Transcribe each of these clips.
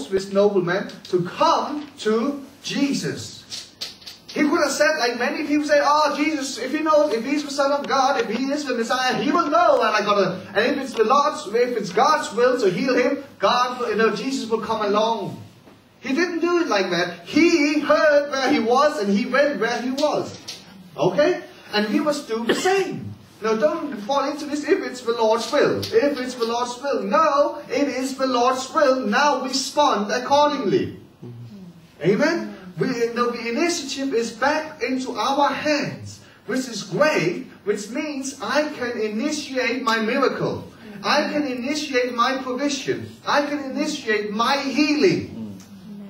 forced this nobleman to come to Jesus. He could have said, like many people say, oh, Jesus, if he knows, if he's the Son of God, if he is the Messiah, he will know. And if it's the Lord's, if it's God's will to heal him, Jesus will come along. He didn't do it like that. He heard where he was and he went where he was. Okay? And we must do the same. No, don't fall into this if it's the Lord's will. If it's the Lord's will. No, it is the Lord's will. Now respond accordingly. Amen? The initiative is back into our hands, which is great, which means I can initiate my miracle. I can initiate my provision. I can initiate my healing.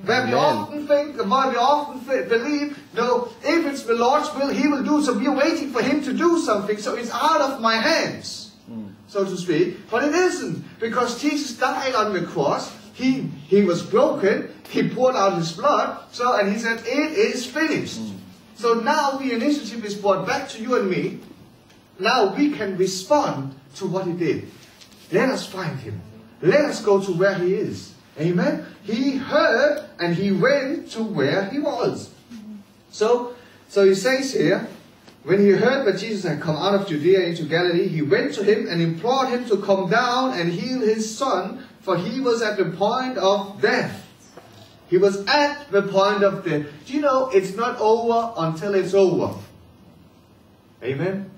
Where we often think, where we often believe, no, if it's the Lord's will, He will do. So we are waiting for Him to do something. So it's out of my hands, so to speak. But it isn't, because Jesus died on the cross. He was broken. He poured out His blood. And He said, it is finished. So now the initiative is brought back to you and me. Now we can respond to what He did. Let us find Him. Let us go to where He is. Amen. He heard and he went to where he was. So he says here, when he heard that Jesus had come out of Judea into Galilee, he went to him and implored him to come down and heal his son, for he was at the point of death. He was at the point of death. Do you know, it's not over until it's over. Amen.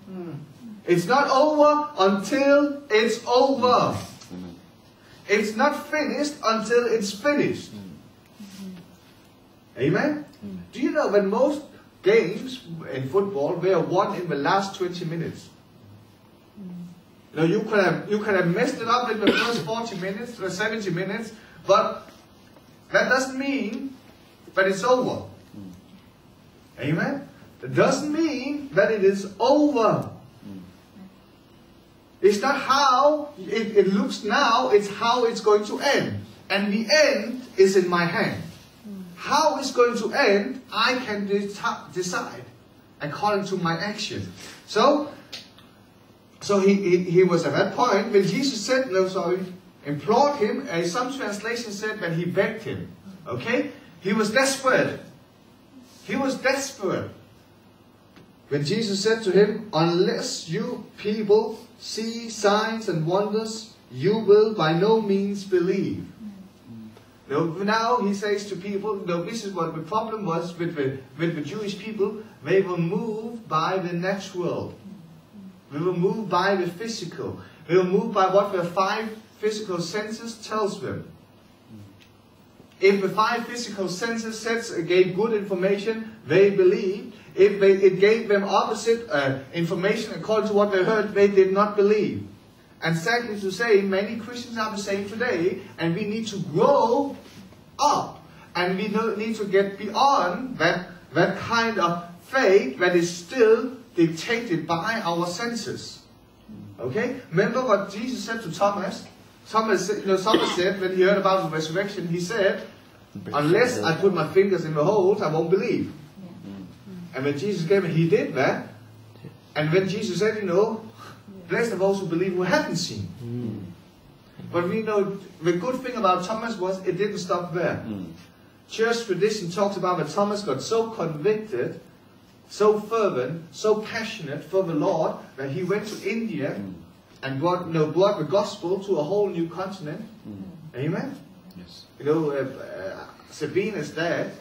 It's not over until it's over. It's not finished until it's finished. Amen? Do you know that most games in football were won in the last 20 minutes? Now you could have messed it up in the first 40 minutes or 70 minutes, but that doesn't mean that it's over. Amen? It doesn't mean that it is over. It's not how it looks now, it's how it's going to end. And the end is in my hand. How it's going to end, I can decide according to my action. So he was at that point when Jesus said, implored him, and some translations said that he begged him. Okay? He was desperate. He was desperate. When Jesus said to him, unless you people see signs and wonders, you will by no means believe. Now he says to people, this is what the problem was with the Jewish people. They were moved by the natural. They were moved by the physical. They were moved by what the 5 physical senses tells them. If the 5 physical senses gave good information, they believed. If it gave them opposite information according to what they heard, they did not believe. And sadly to say, many Christians are the same today, and we need to grow up, and we need to get beyond that kind of faith that is still dictated by our senses. Okay? Remember what Jesus said to Thomas? Thomas said, when he heard about the resurrection, he said, unless I put my fingers in the holes, I won't believe. And when Jesus came, he did that. And when Jesus said, blessed are those who believe who haven't seen. But we know the good thing about Thomas was it didn't stop there. Church tradition talks about that Thomas got so convicted, so fervent, so passionate for the Lord that he went to India and brought the gospel to a whole new continent. Amen? Yes. Sabina's dad,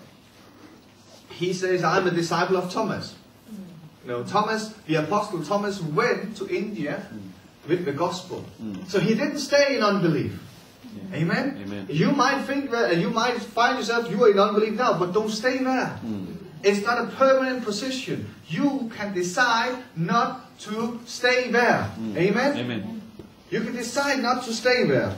he says, I'm a disciple of Thomas. Thomas, the Apostle Thomas, went to India with the gospel. So he didn't stay in unbelief. Yeah. Amen? Amen? You might think that, you might find yourself, you are in unbelief now, but don't stay there. It's not a permanent position. You can decide not to stay there. Amen? Amen? You can decide not to stay there.